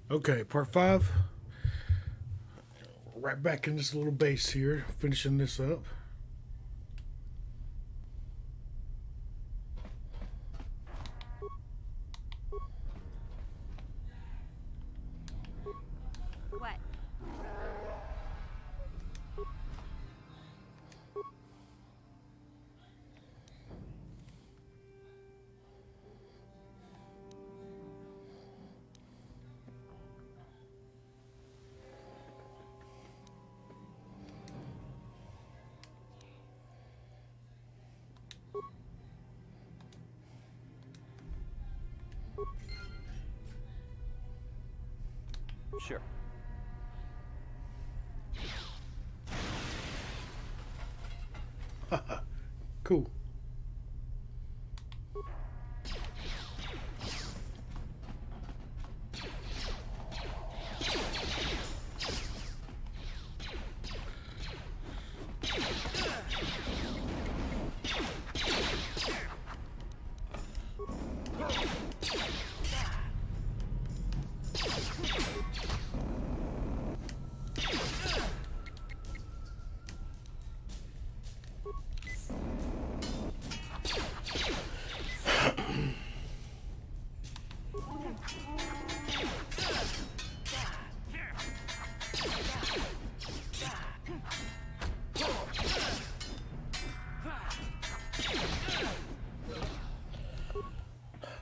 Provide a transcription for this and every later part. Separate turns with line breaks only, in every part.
Okay, part five. Right back in this little base here, finishing this up.
What?
Sure.
Cool.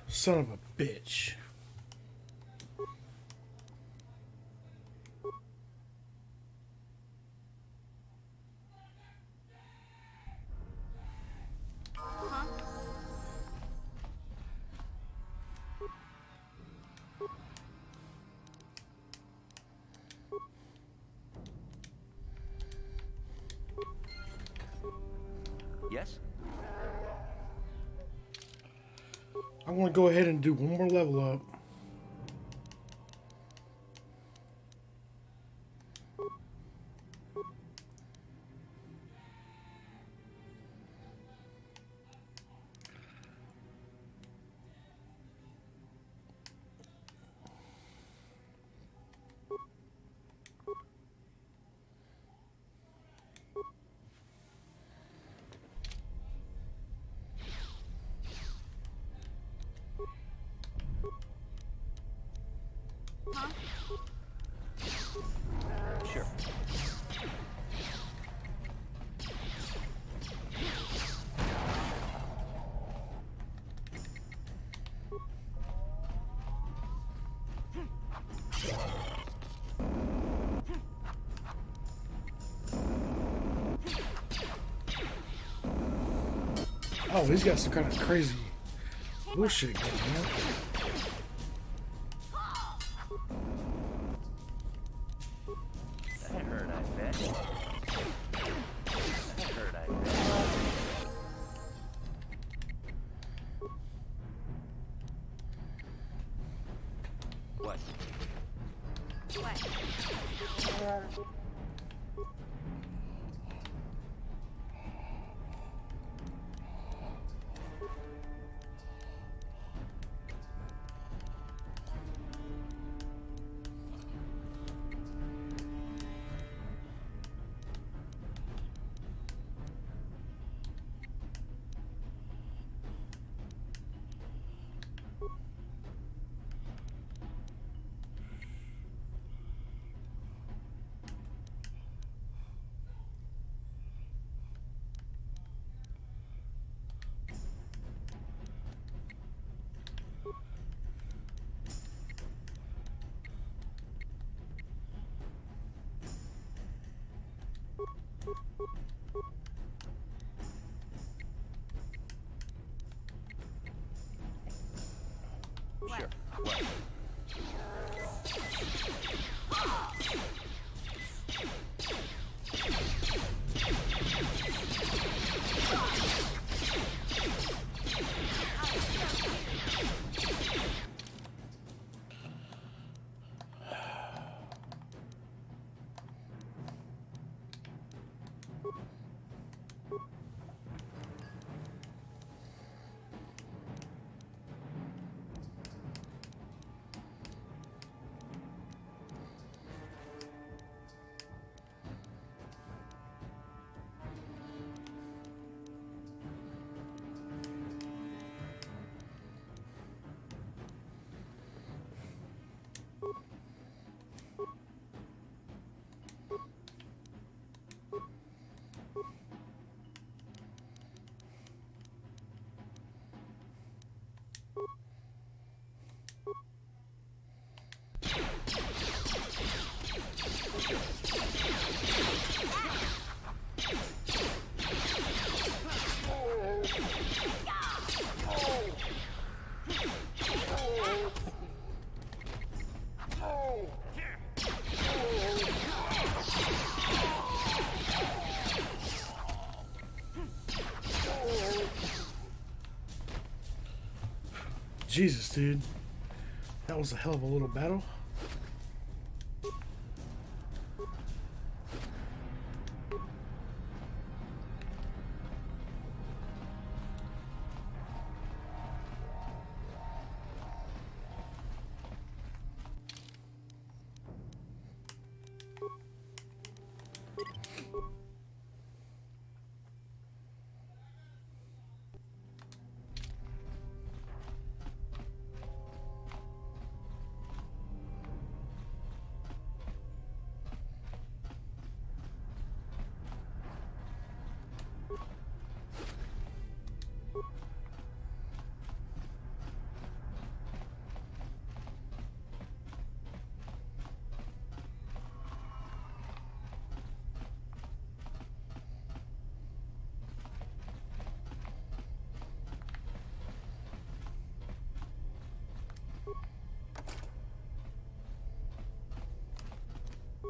Son of a bitch.
Huh?
Yes?
I want to go ahead and do one more level up.
Huh?
Sure.
Oh, he's got some kind of crazy bullshit going on.
That hurt, I bet. That hurt, I bet. What?
What? What?
Sure. What?
Jesus, dude. That was a hell of a little battle.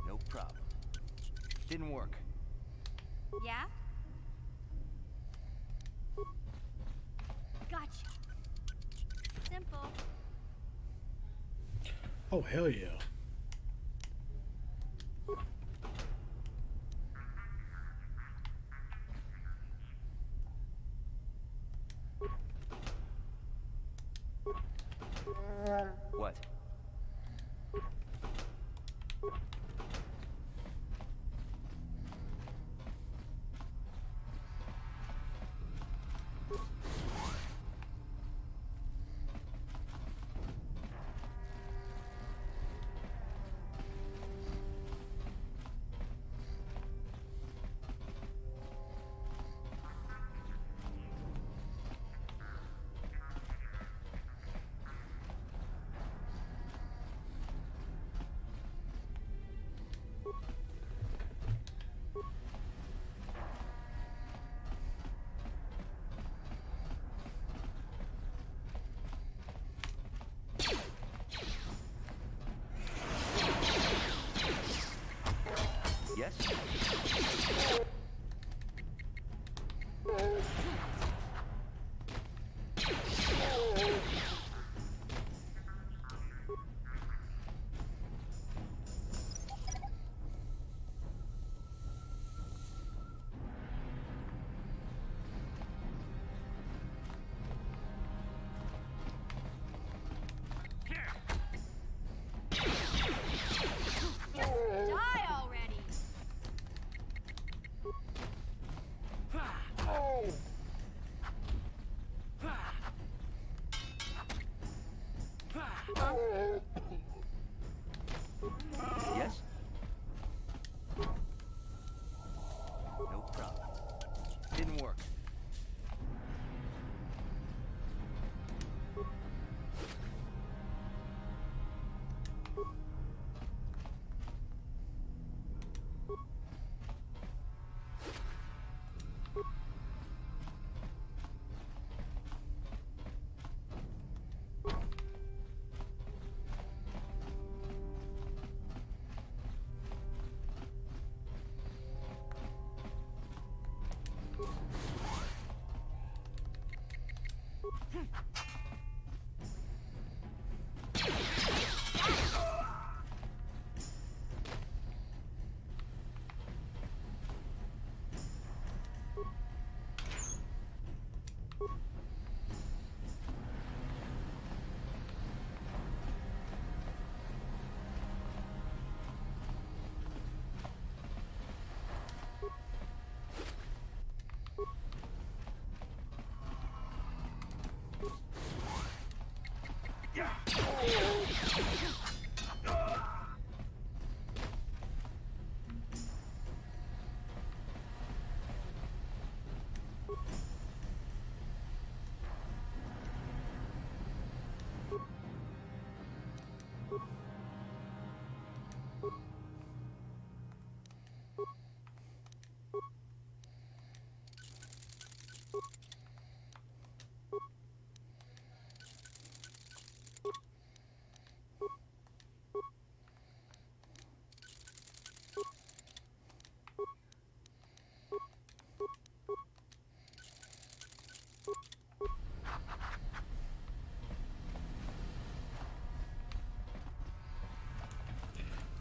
No problem. Didn't work.
Yeah? Gotcha. Simple.
Oh, hell yeah.
What? Yes?
Die already!
Yes? No problem. Didn't work.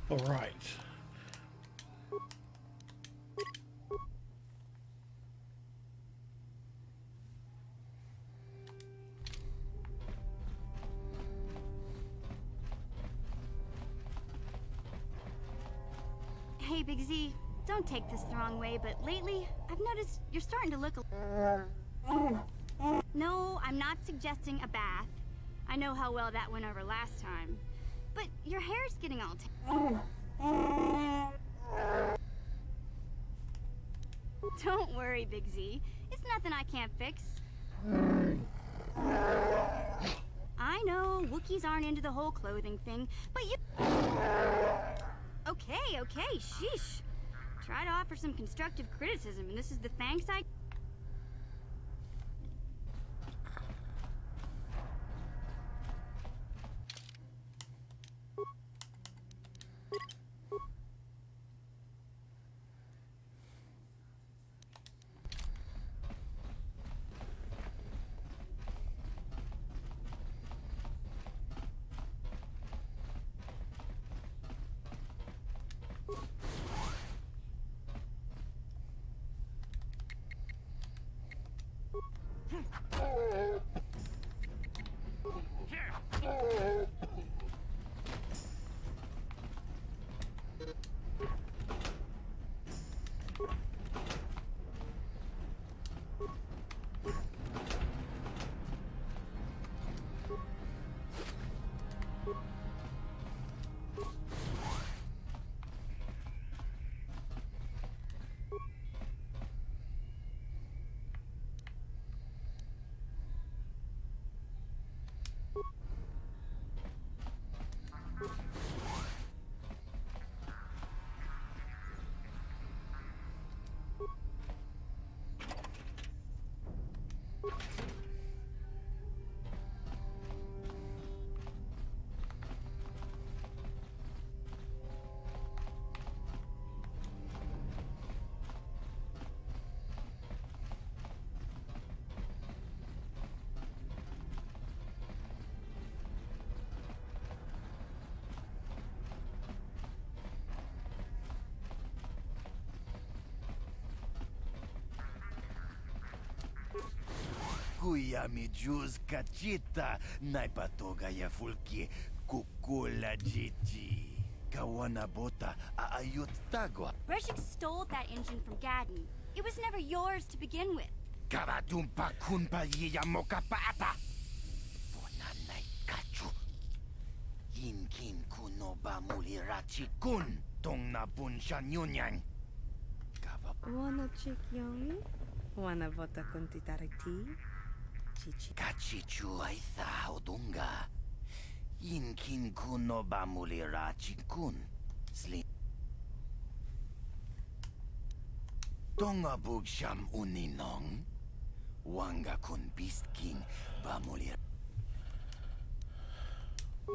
All right.
Hey, Big Z, don't take this the wrong way, but lately, I've noticed you're starting to look No, I'm not suggesting a bath. I know how well that went over last time. But your hair's getting all Don't worry, Big Z. It's nothing I can't fix. I know, Wookiees aren't into the whole clothing thing, but you... Okay, sheesh. Try to offer some constructive criticism, and this is the thanks I...
Kuya mi juz kachita naipatoga ya fulki kukula jiji. Kawana bota aayut tagwa.
Breshik stole that engine from Gadden. It was never yours to begin with.
Karatumpa kunpa yiya mokapaata. Bonanay kachu. Yinkin kuno ba mulirachi kun. Tong na bunshan yunyan.
Wanna chick young? Wanna vota con titarati? Chichi.
Kachichu ay odunga. Yinkin kuno ba mulirachi kun. Slim. Tonga bugsham uninong. Wanga kun beast king ba mulir.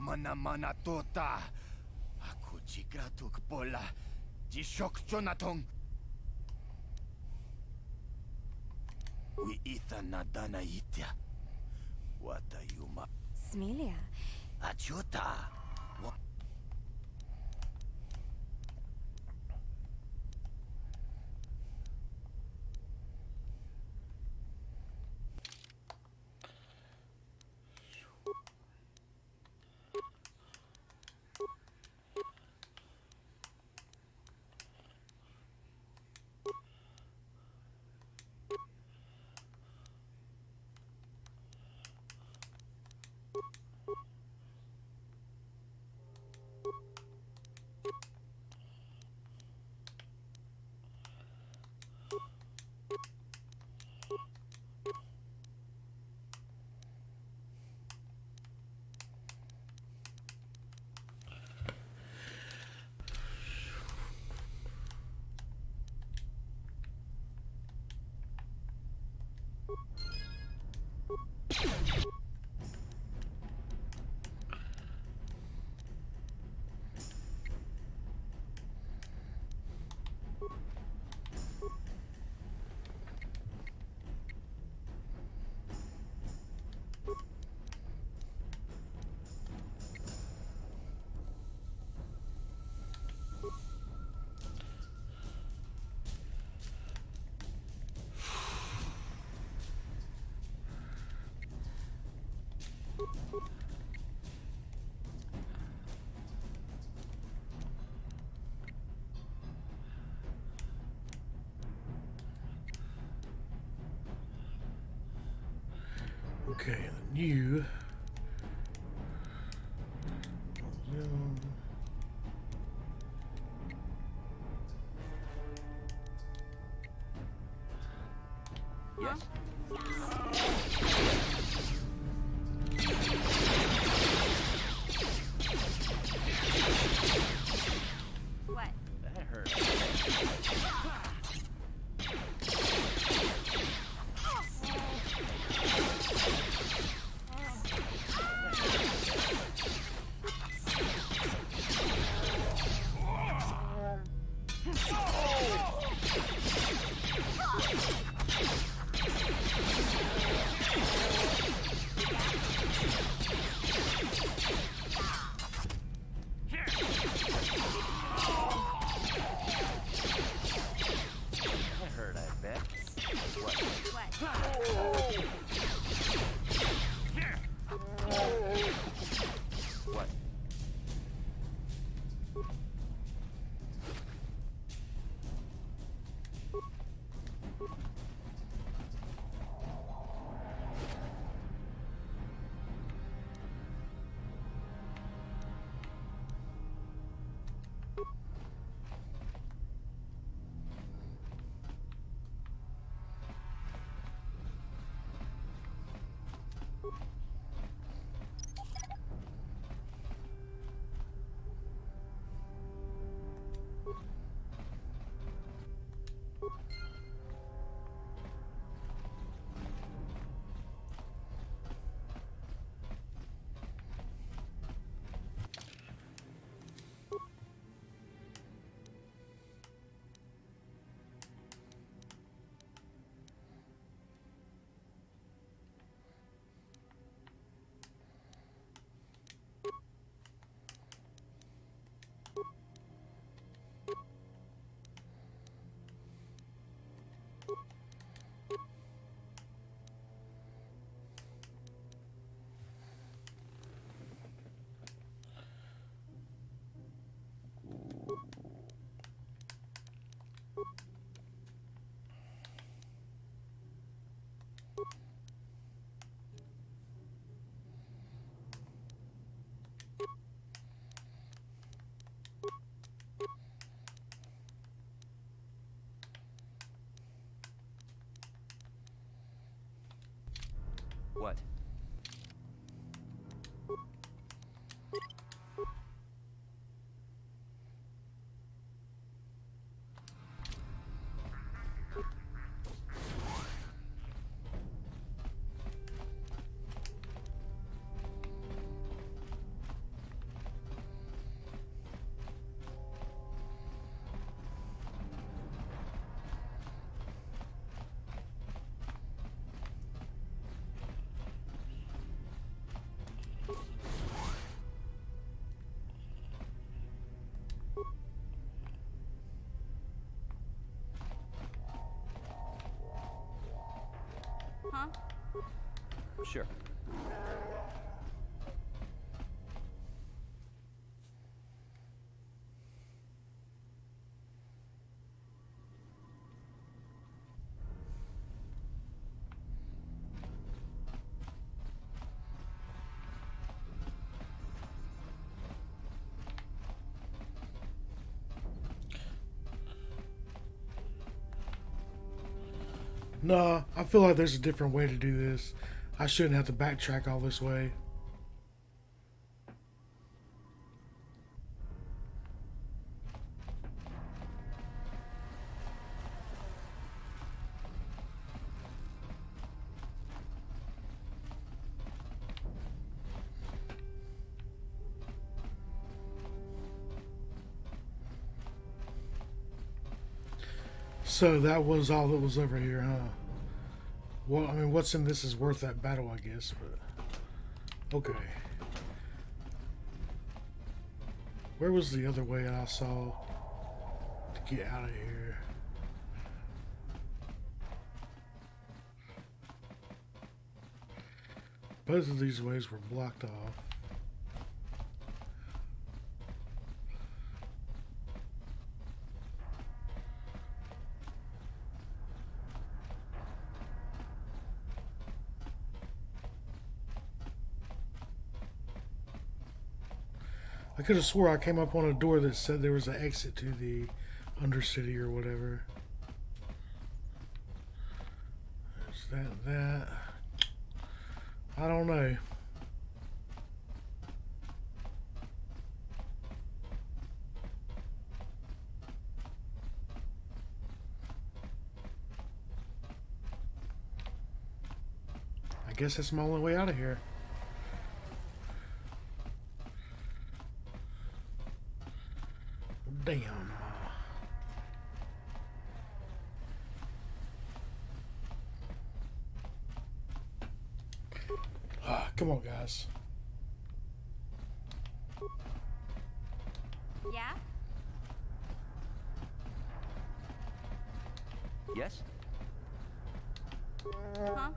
Mana tota. Aku chikratuk pola. Jishok jonatong. We ita nadana itya. Wata yuma.
Smilia.
Achuta.
Okay, and you.
Yes?
What?
That hurt. That hurt, I bet. What?
What?
What? What?
Huh?
Sure.
No, I feel like there's a different way to do this. I shouldn't have to backtrack all this way. So that was all that was over here, huh? Well, I mean, what's in this is worth that battle, I guess, but... Okay. Where was the other way I saw to get out of here? Both of these ways were blocked off. I could have swore I came up on a door that said there was an exit to the Undercity or whatever. Is that? I don't know. I guess that's my only way out of here. Damn. Come on, guys.
Yeah?
Yes?
Huh?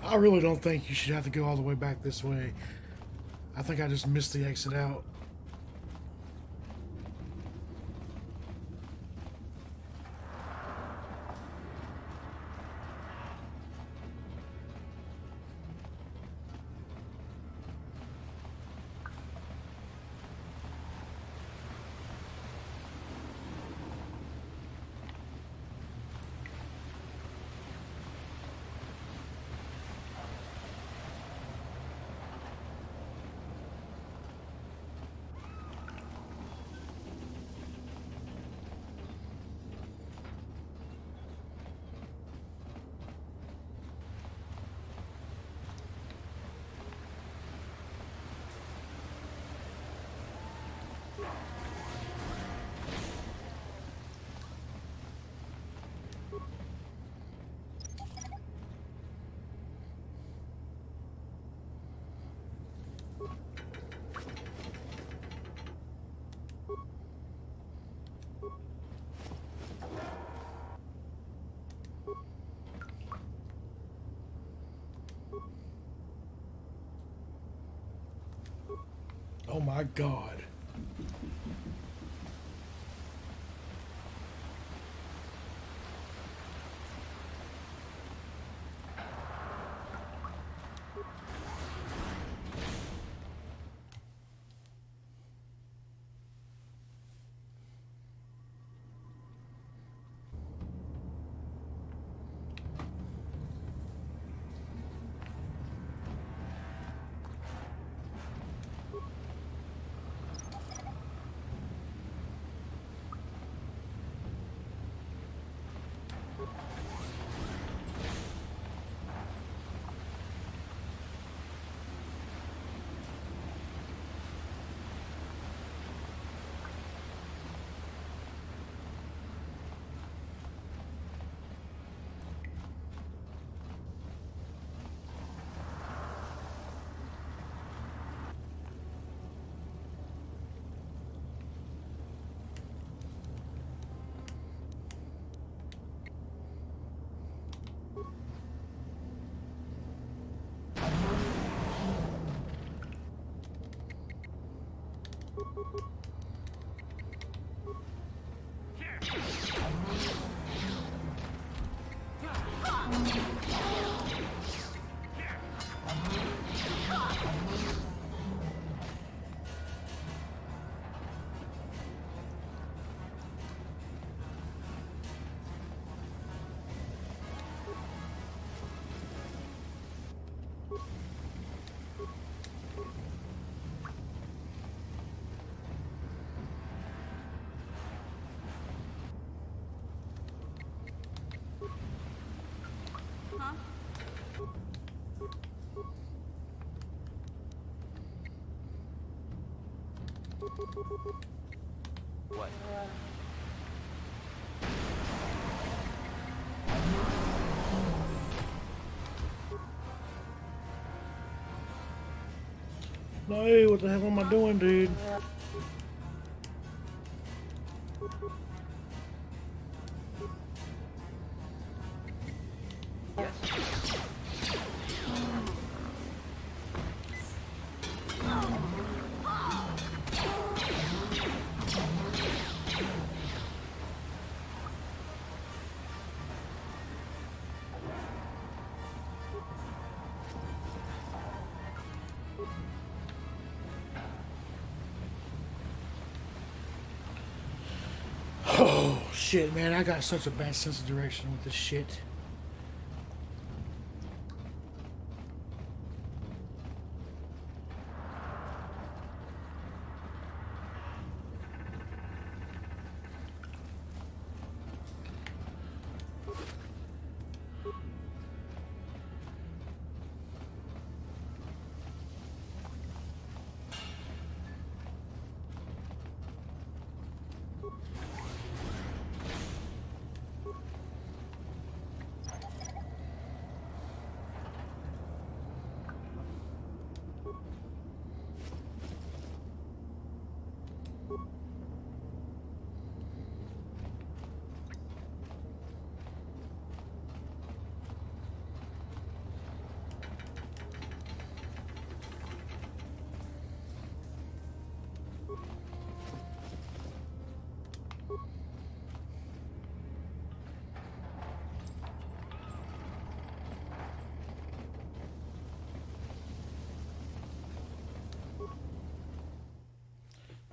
I really don't think you should have to go all the way back this way. I think I just missed the exit out. Oh my God.
What?
No, what the hell am I doing, dude?
Yes.
Oh, shit, man. I got such a bad sense of direction with this shit.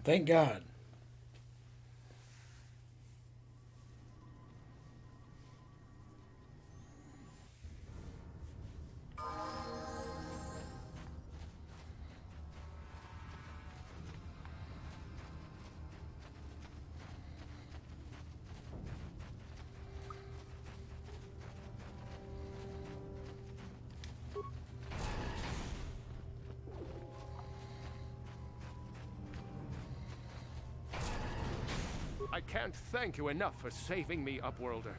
Thank God.
I can't thank you enough for saving me, Upworlder.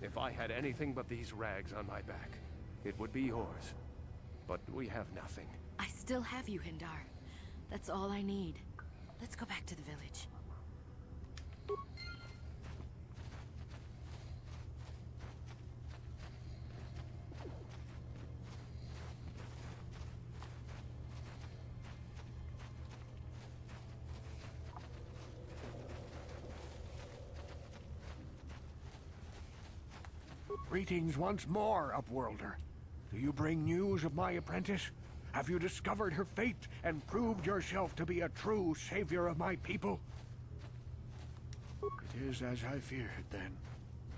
If I had anything but these rags on my back, it would be yours. But we have nothing.
I still have you, Hindar. That's all I need. Let's go back to the village.
Greetings once more, Upworlder. Do you bring news of my apprentice? Have you discovered her fate and proved yourself to be a true savior of my people? It is as I feared, then.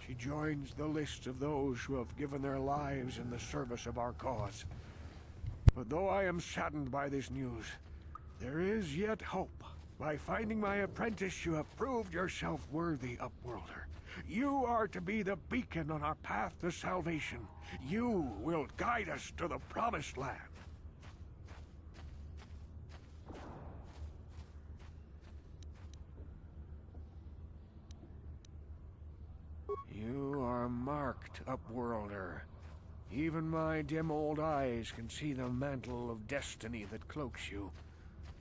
She joins the list of those who have given their lives in the service of our cause. But though I am saddened by this news, there is yet hope. By finding my apprentice, you have proved yourself worthy, Upworlder. You are to be the beacon on our path to salvation. You will guide us to the promised land. You are marked, Upworlder. Even my dim old eyes can see the mantle of destiny that cloaks you.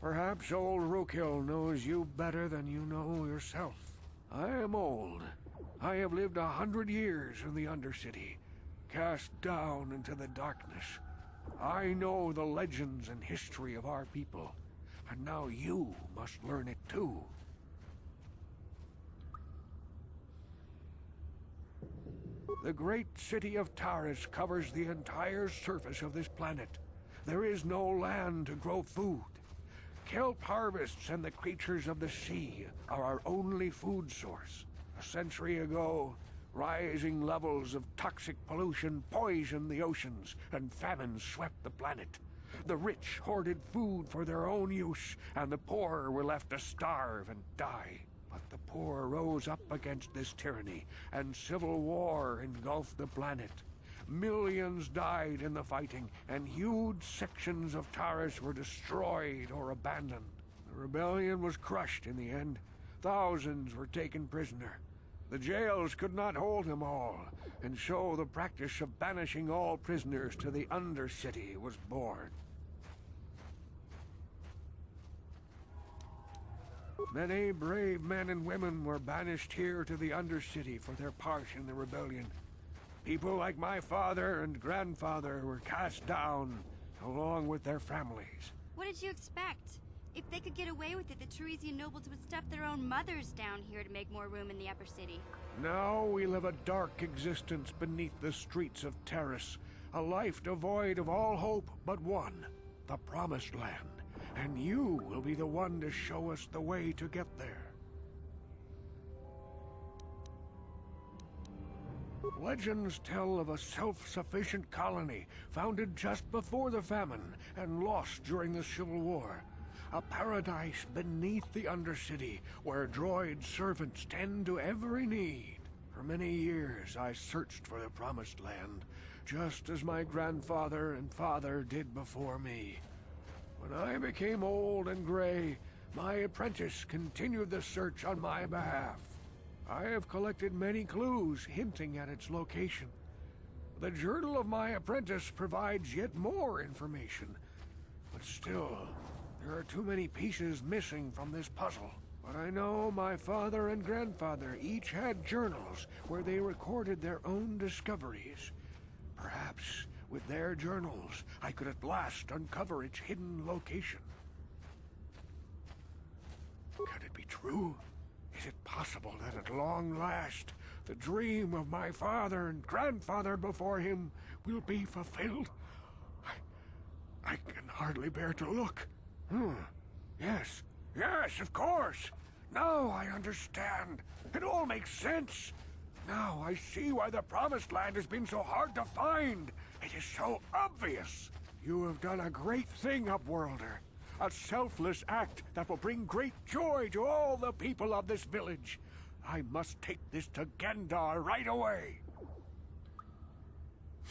Perhaps old Rookhill knows you better than you know yourself. I am old. I have lived 100 years in the Undercity, cast down into the darkness. I know the legends and history of our people, and now you must learn it too. The great city of Taris covers the entire surface of this planet. There is no land to grow food. Kelp harvests and the creatures of the sea are our only food source. A century ago, rising levels of toxic pollution poisoned the oceans, and famine swept the planet. The rich hoarded food for their own use, and the poor were left to starve and die. But the poor rose up against this tyranny, and civil war engulfed the planet. Millions died in the fighting, and huge sections of Taris were destroyed or abandoned. The rebellion was crushed in the end. Thousands were taken prisoner. The jails could not hold them all, and so the practice of banishing all prisoners to the Undercity was born. Many brave men and women were banished here to the Undercity for their part in the rebellion. People like my father and grandfather were cast down, along with their families.
What did you expect? If they could get away with it, the Teresian nobles would stuff their own mothers down here to make more room in the upper city.
Now we live a dark existence beneath the streets of Terrace, a life devoid of all hope but one, the Promised Land. And you will be the one to show us the way to get there. Legends tell of a self-sufficient colony founded just before the famine and lost during the Civil War. A paradise beneath the Undercity where droid servants tend to every need. For many years I searched for the Promised Land, just as my grandfather and father did before me. When I became old and gray, my apprentice continued the search on my behalf. I have collected many clues hinting at its location. The journal of my apprentice provides yet more information. But still, there are too many pieces missing from this puzzle. But I know my father and grandfather each had journals where they recorded their own discoveries. Perhaps with their journals, I could at last uncover its hidden location. Could it be true? Is it possible that at long last, the dream of my father and grandfather before him will be fulfilled? I can hardly bear to look. Yes, of course. Now I understand. It all makes sense. Now I see why the Promised Land has been so hard to find. It is so obvious. You have done a great thing, Upworlder. A selfless act that will bring great joy to all the people of this village. I must take this to Gendar right away.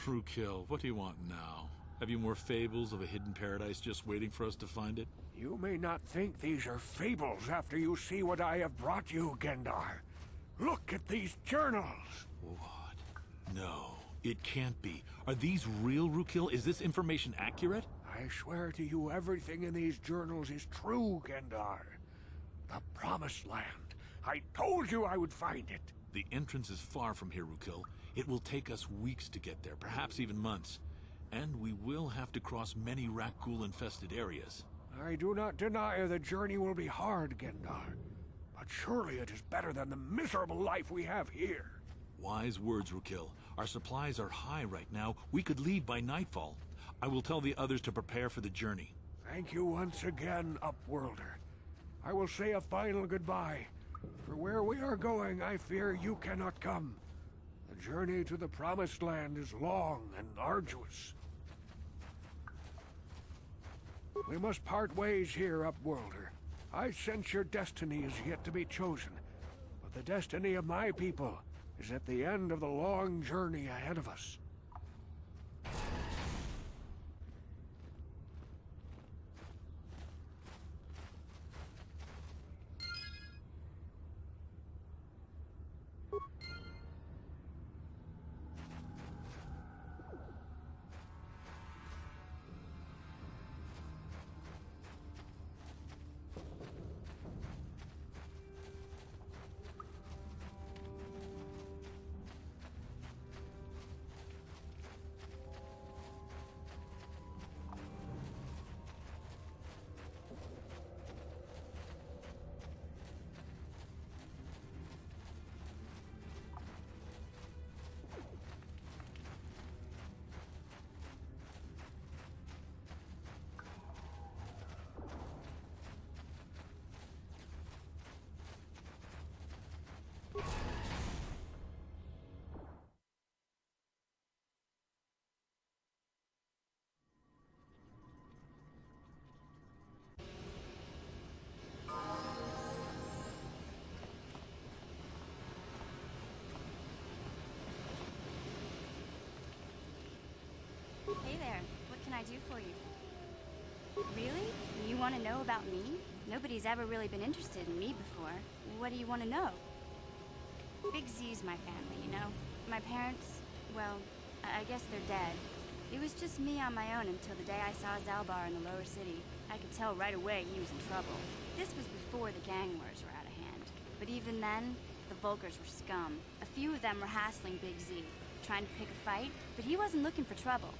Rookil, what do you want now? Have you more fables of a hidden paradise just waiting for us to find it?
You may not think these are fables after you see what I have brought you, Gendar. Look at these journals.
What? No, it can't be. Are these real, Rookil? Is this information accurate?
I swear to you, everything in these journals is true, Gendar. The Promised Land. I told you I would find it.
The entrance is far from here, Rookil. It will take us weeks to get there, perhaps even months. And we will have to cross many Rakghoul-infested areas.
I do not deny the journey will be hard, Gendar. But surely it is better than the miserable life we have here.
Wise words, Rookil. Our supplies are high right now. We could leave by nightfall. I will tell the others to prepare for the journey.
Thank you once again, Upworlder. I will say a final goodbye. For where we are going, I fear you cannot come. The journey to the Promised Land is long and arduous. We must part ways here, Upworlder. I sense your destiny is yet to be chosen, but the destiny of my people is at the end of the long journey ahead of us.
Hey there, what can I do for you? Really? You want to know about me? Nobody's ever really been interested in me before. What do you want to know? Big Z's my family, you know? My parents, well, I guess they're dead. It was just me on my own until the day I saw Zalbar in the lower city. I could tell right away he was in trouble. This was before the gang wars were out of hand. But even then, the Volkers were scum. A few of them were hassling Big Z, trying to pick a fight, but he wasn't looking for trouble.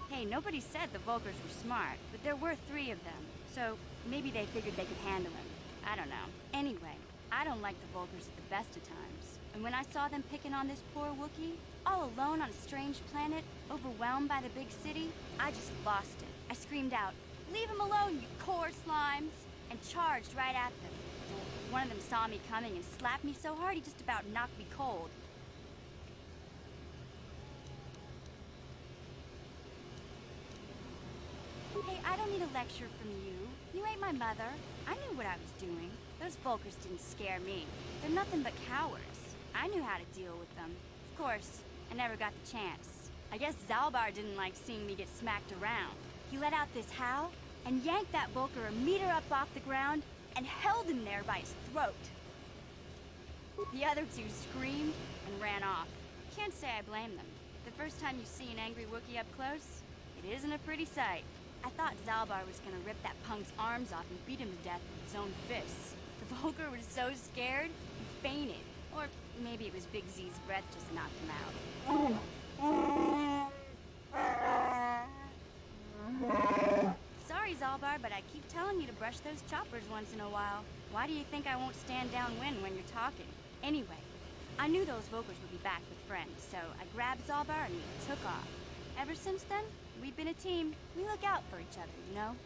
Hey, nobody said the Volkers were smart, but there were 3 of them, so maybe they figured they could handle him. I don't know. Anyway, I don't like the Volkers at the best of times. And when I saw them picking on this poor Wookiee, all alone on a strange planet, overwhelmed by the big city, I just lost it. I screamed out, "Leave him alone, you core slimes!" and charged right at them. One of them saw me coming and slapped me so hard he just about knocked me cold. Hey, I don't need a lecture from you. You ain't my mother. I knew what I was doing. Those Volkers didn't scare me. They're nothing but cowards. I knew how to deal with them. Of course, I never got the chance. I guess Zalbar didn't like seeing me get smacked around. He let out this howl and yanked that Volker a meter up off the ground and held him there by his throat. The other 2 screamed and ran off. Can't say I blame them. The first time you see an angry Wookiee up close, it isn't a pretty sight. I thought Zalbar was gonna rip that punk's arms off and beat him to death with his own fists. The Volker was so scared, he fainted. Or maybe it was Big Z's breath just knocked him out. Sorry, Zalbar, but I keep telling you to brush those choppers once in a while. Why do you think I won't stand downwind when you're talking? Anyway, I knew those Volkers would be back with friends, so I grabbed Zalbar and we took off. Ever since then, we've been a team. We look out for each other, you know?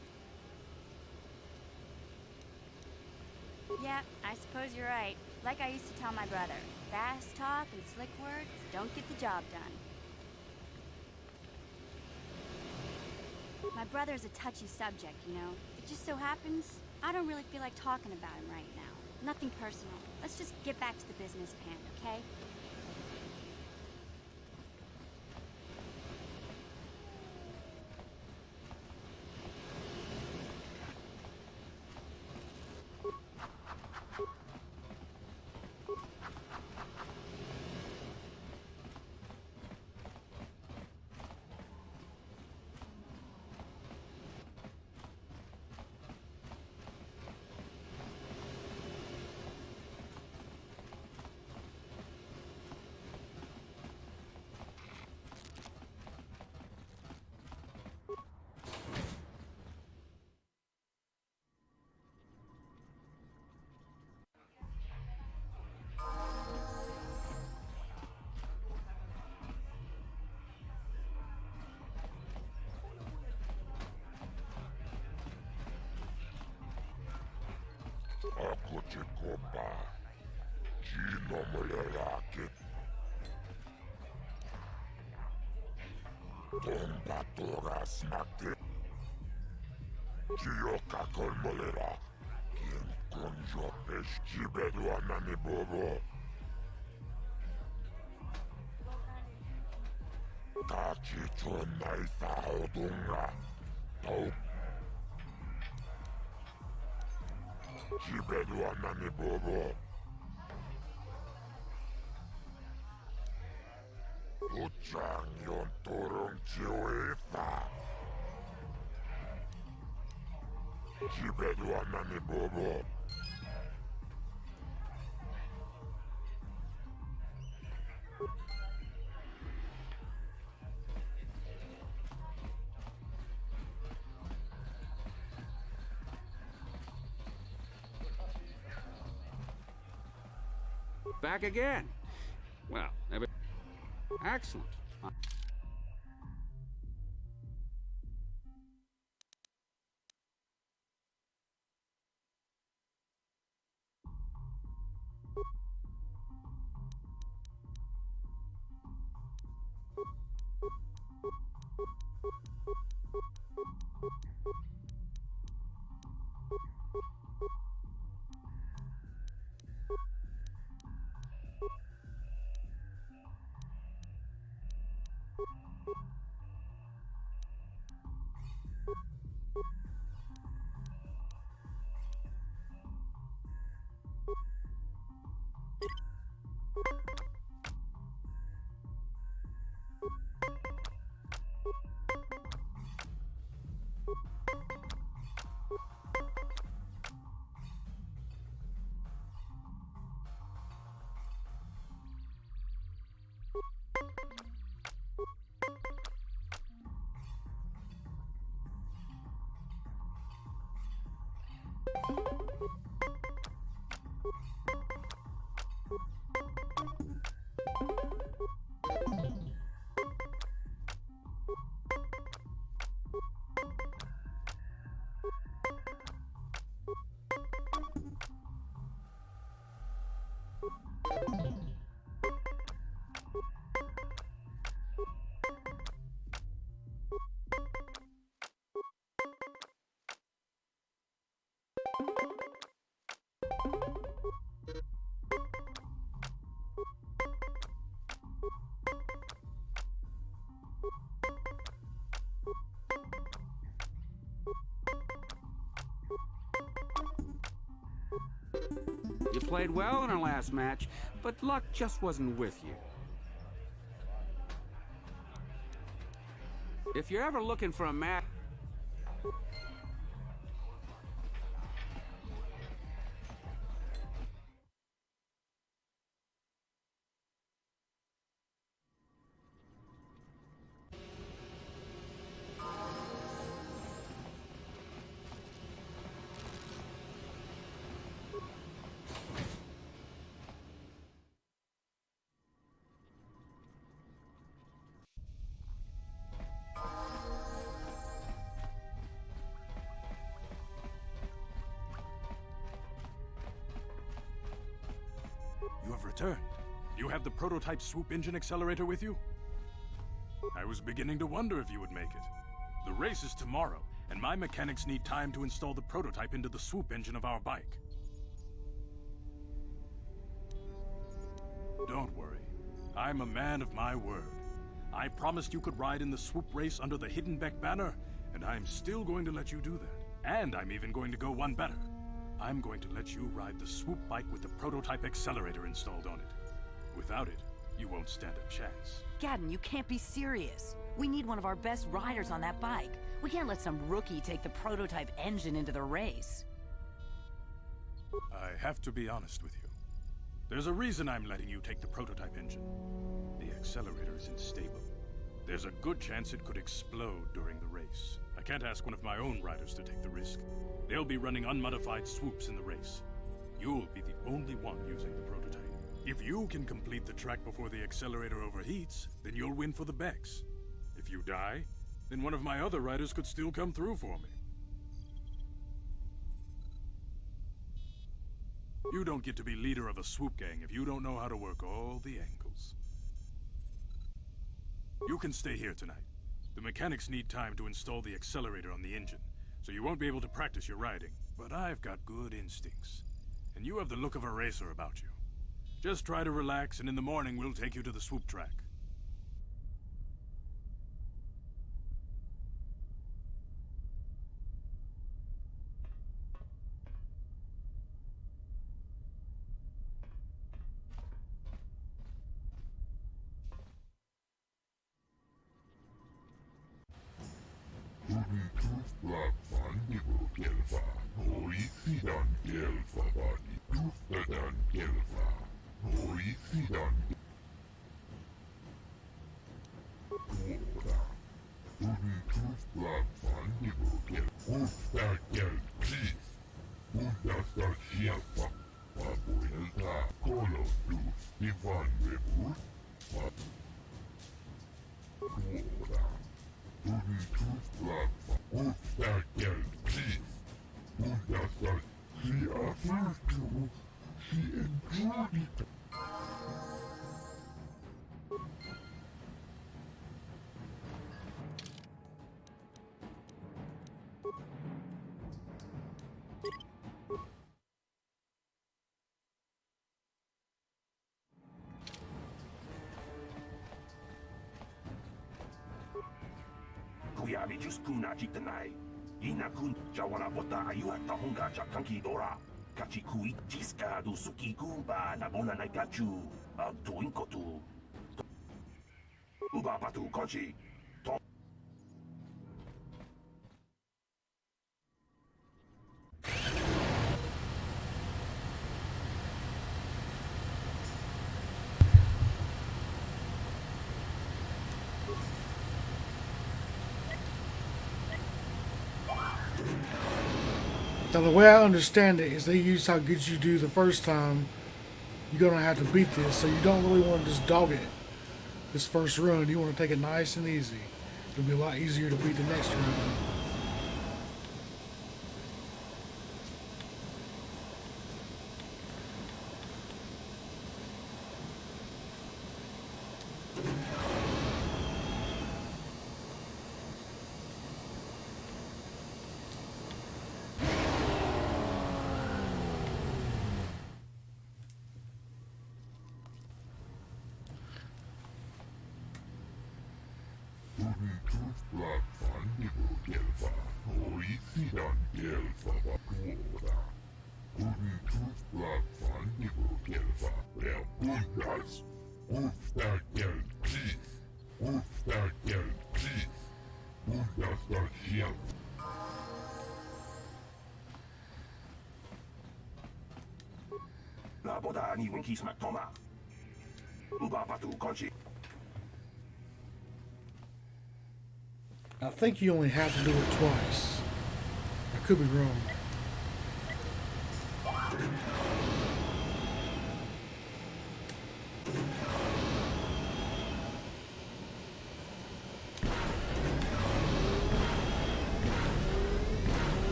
Yeah, I suppose you're right. Like I used to tell my brother, fast talk and slick words don't get the job done. My brother's a touchy subject, you know? It just so happens, I don't really feel like talking about him right now. Nothing personal. Let's just get back to the business at hand, okay?
Ako ci kompa. Gino mo lalaki. Tomba toras mati. Gio kakol mo lera. Kien konjo peš jibedwa na ni bobo. Kachi chonai sa odunga. Tau jibedwa na ni bobo. Uchang yon turong chiwita. Jibedwa na ni bobo.
Back again. Well, excellent. played well in our last match, but luck just wasn't with you. If you're ever looking for a match...
You have returned. You have the prototype swoop engine accelerator with you? I was beginning to wonder if you would make it. The race is tomorrow, and my mechanics need time to install the prototype into the swoop engine of our bike. Don't worry. I'm a man of my word. I promised you could ride in the swoop race under the Hiddenbeck banner, and I'm still going to let you do that. And I'm even going to go one better. I'm going to let you ride the swoop bike with the prototype accelerator installed on it. Without it, you won't stand a chance.
Gadden, you can't be serious. We need one of our best riders on that bike. We can't let some rookie take the prototype engine into the race.
I have to be honest with you. There's a reason I'm letting you take the prototype engine. The accelerator is unstable. There's a good chance it could explode during the race. I can't ask one of my own riders to take the risk. They'll be running unmodified swoops in the race. You'll be the only one using the prototype. If you can complete the track before the accelerator overheats, then you'll win for the Becks. If you die, then one of my other riders could still come through for me. You don't get to be leader of a swoop gang if you don't know how to work all the angles. You can stay here tonight. The mechanics need time to install the accelerator on the engine, so you won't be able to practice your riding. But I've got good instincts, and you have the look of a racer about you. Just try to relax, and in the morning we'll take you to the swoop track.
Kuyabi just kuna chitanai. Ina kun jawana bota ayuha tahunga chakanki dora. Kachi kui tiska du suki kumba na bona na kachu. Doing kotu. Uba patu konchi.
Now, the way I understand it is they use how good you do the first time. You're going to have to beat this, so you don't really want to just dog it this first run. You want to take it nice and easy. It'll be a lot easier to beat the next run.
나보다 니 winki smack toma. Uba patu konchi.
I think you only have to do it twice. I could be wrong.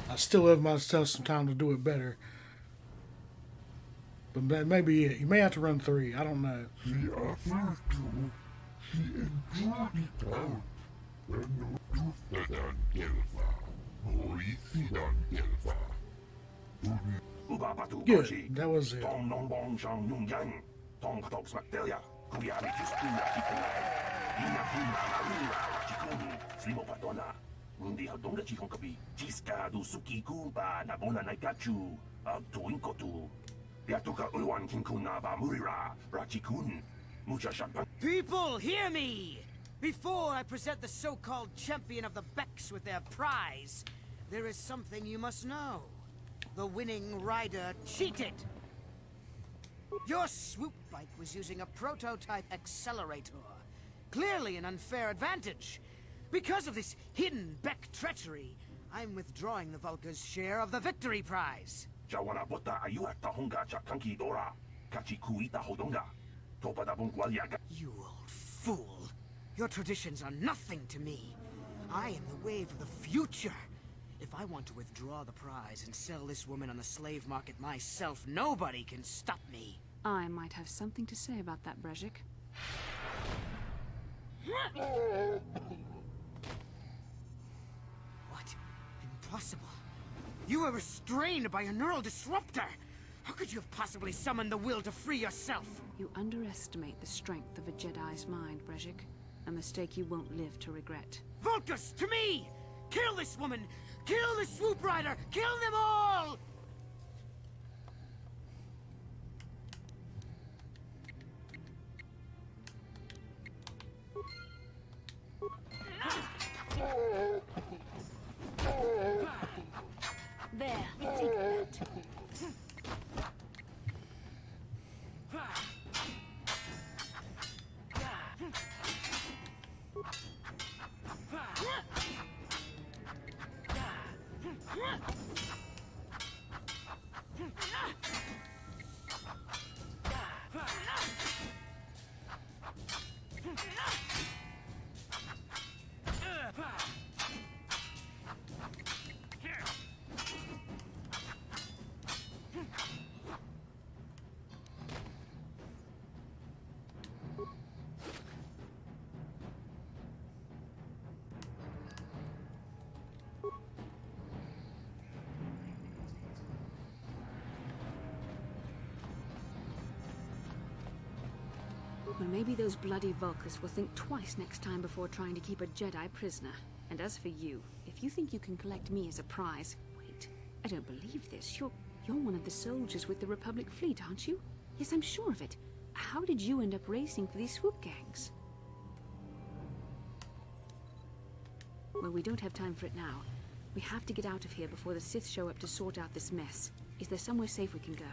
I still have myself some time to do it better. But that may be it. You may have to run 3. I don't know. Good. That was it.
Hindi hadong gachikong kabi, jiska du suki kumpa na bona na gachu, tuin kotu. Yatuka uwan kinkuna ba murira, rachikun, mucha champagne.
People, hear me! Before I present the so-called champion of the Becks with their prize, there is something you must know. The winning rider cheated. Your swoop bike was using a prototype accelerator. Clearly an unfair advantage. Because of this hidden Beck treachery, I'm withdrawing the Vulca's share of the victory prize.
Jawana bota ayuata honga cha kanki dora, kachi kuita hodonga. Topada bungwaliaga.
You old fool. Your traditions are nothing to me. I am the wave of the future. If I want to withdraw the prize and sell this woman on the slave market myself, nobody can stop me.
I might have something to say about that, Brezhik.
What? Impossible. You were restrained by a neural disruptor. How could you have possibly summoned the will to free yourself?
You underestimate the strength of a Jedi's mind, Brezhik. A mistake you won't live to regret.
Vulcus, to me! Kill this woman! Kill the swoop rider! Kill them all!
There, take that. Well, maybe those bloody Vulcans will think twice next time before trying to keep a Jedi prisoner. And as for you, if you think you can collect me as a prize... Wait, I don't believe this. You're one of the soldiers with the Republic fleet, aren't you? Yes, I'm sure of it. How did you end up racing for these swoop gangs? Well, we don't have time for it now. We have to get out of here before the Sith show up to sort out this mess. Is there somewhere safe we can go?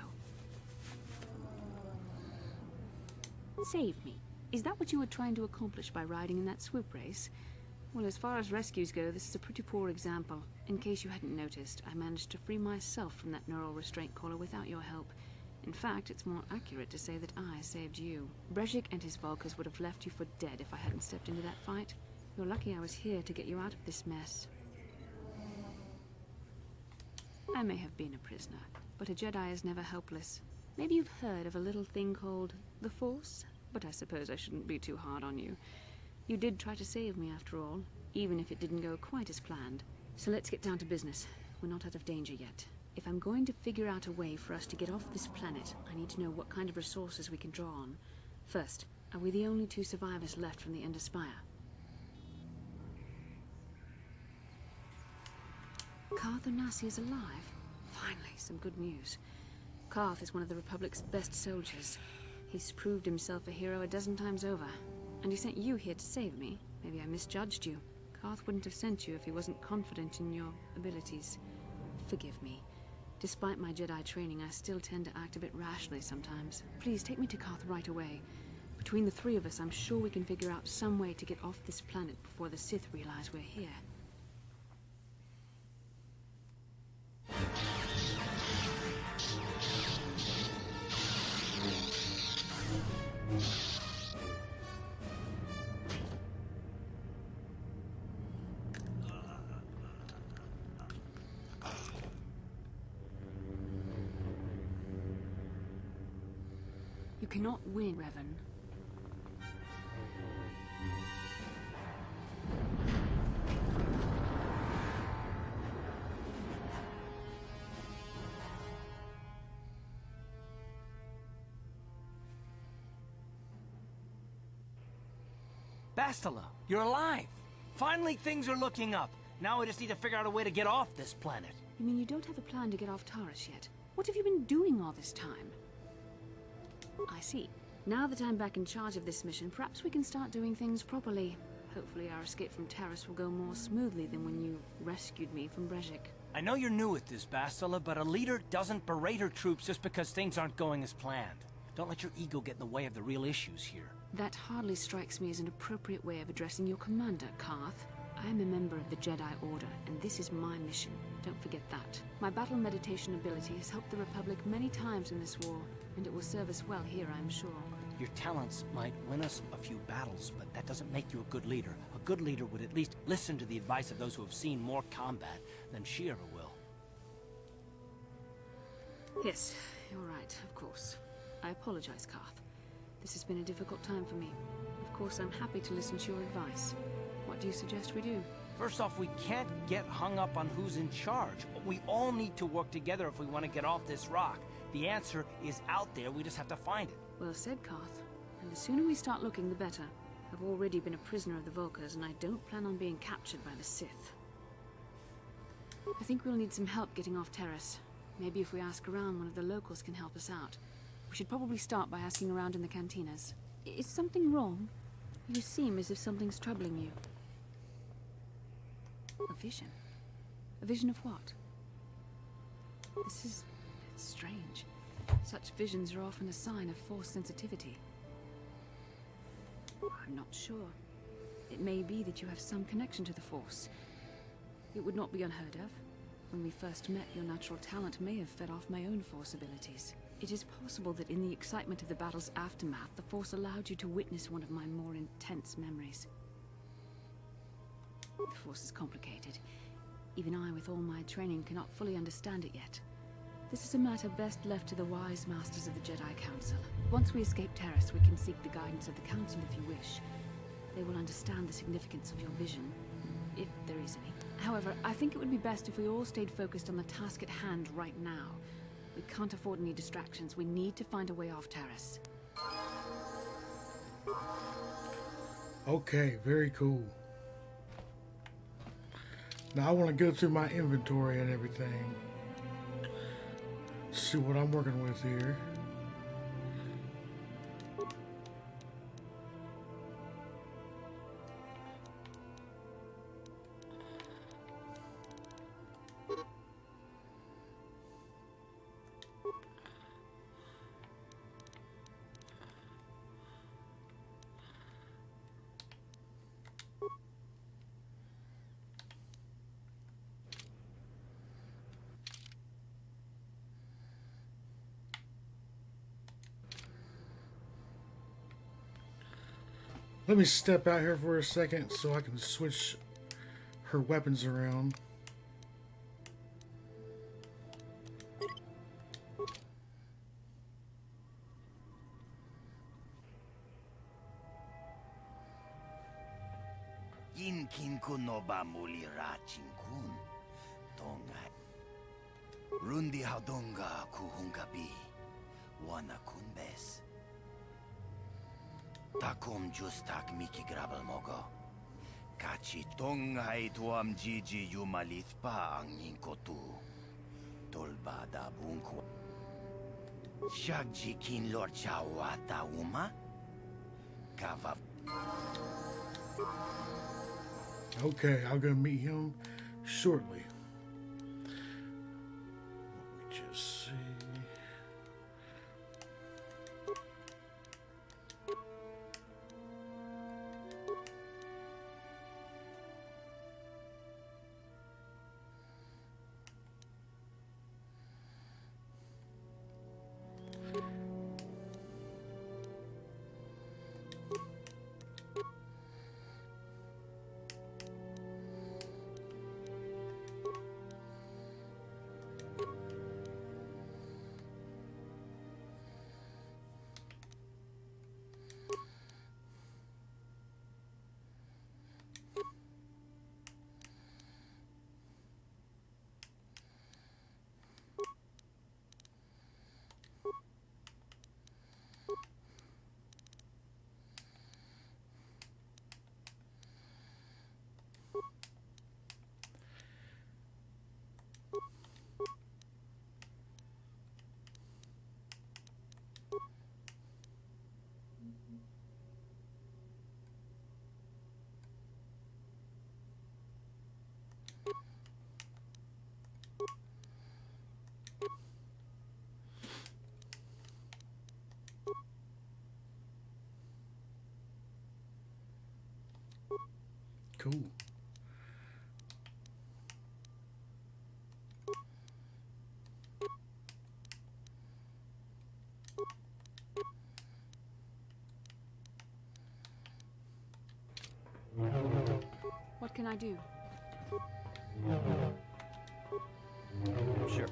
Save me. Is that what you were trying to accomplish by riding in that swoop race? Well, as far as rescues go, this is a pretty poor example. In case you hadn't noticed, I managed to free myself from that neural restraint collar without your help. In fact, it's more accurate to say that I saved you. Brezhik and his Vulcans would have left you for dead if I hadn't stepped into that fight. You're lucky I was here to get you out of this mess. I may have been a prisoner, but a Jedi is never helpless. Maybe you've heard of a little thing called the Force? But I suppose I shouldn't be too hard on you. You did try to save me after all, even if it didn't go quite as planned. So let's get down to business. we're not out of danger yet. If I'm going to figure out a way for us to get off this planet, I need to know what kind of resources we can draw on. First, are we the only 2 survivors left from the Ender Spire? Karth Onasi is alive. Finally, some good news. Karth is one of the Republic's best soldiers. He's proved himself a hero a dozen times over. And he sent you here to save me. Maybe I misjudged you. Karth wouldn't have sent you if he wasn't confident in your abilities. Forgive me. Despite my Jedi training, I still tend to act a bit rashly sometimes. Please, take me to Karth right away. Between the 3 of us, I'm sure we can figure out some way to get off this planet before the Sith realize we're here. You cannot win, Revan.
Bastila, you're alive! Finally things are looking up. Now we just need to figure out a way to get off this planet.
You mean you don't have a plan to get off Taurus yet? What have you been doing all this time? I see. Now that I'm back in charge of this mission, perhaps we can start doing things properly. Hopefully our escape from Taurus will go more smoothly than when you rescued me from Brejik.
I know you're new at this, Bastila, but a leader doesn't berate her troops just because things aren't going as planned. Don't let your ego get in the way of the real issues here.
That hardly strikes me as an appropriate way of addressing your commander, Karth. I am a member of the Jedi Order, and this is my mission. Don't forget that. My battle meditation ability has helped the Republic many times in this war, and it will serve us well here, I'm sure.
Your talents might win us a few battles, but that doesn't make you a good leader. A good leader would at least listen to the advice of those who have seen more combat than she ever will.
Yes, you're right, of course. I apologize, Karth. This has been a difficult time for me. Of course, I'm happy to listen to your advice. What do you suggest we do?
First off, we can't get hung up on who's in charge. We all need to work together if we want to get off this rock. The answer is out there, we just have to find it.
Well said, Karth. And the sooner we start looking, the better. I've already been a prisoner of the Vulkars, and I don't plan on being captured by the Sith. I think we'll need some help getting off Terrace. Maybe if we ask around, one of the locals can help us out. We should probably start by asking around in the cantinas. Is something wrong? You seem as if something's troubling you. A vision? A vision of what? It's strange. Such visions are often a sign of Force sensitivity. I'm not sure. It may be that you have some connection to the Force. It would not be unheard of. When we first met, your natural talent may have fed off my own Force abilities. It is possible that in the excitement of the battle's aftermath, the Force allowed you to witness one of my more intense memories. The Force is complicated. Even I, with all my training, cannot fully understand it yet. This is a matter best left to the wise masters of the Jedi Council. Once we escape Terrace, we can seek the guidance of the Council if you wish. They will understand the significance of your vision, if there is any. However, I think it would be best if we all stayed focused on the task at hand right now. We can't afford any distractions. We need to find a way off Terrace.
Okay, very cool. Now I want to go through my inventory and everything. See what I'm working with here. Let me step out here for a second so I can switch her weapons around.
Yin kin kuno ba muli ra chinkun. Tonga Rundi Hadonga Kuhungabi. Wana Kunbes. Takum Justak Miki Grabal Mogo. Kachi Tongai Tuam Gigi Yumalitpa Ang Ninkotu. Tolbada Bunko. Shagji Kin Lord Chawata Uma? Kava.
Okay, I'm gonna meet him shortly. Let me just see. Cool.
What can I do?
Sure.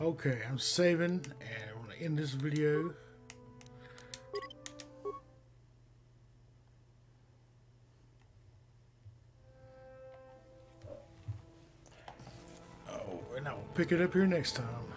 Okay, I'm saving and I'm gonna end this video. Oh, and I will pick it up here next time.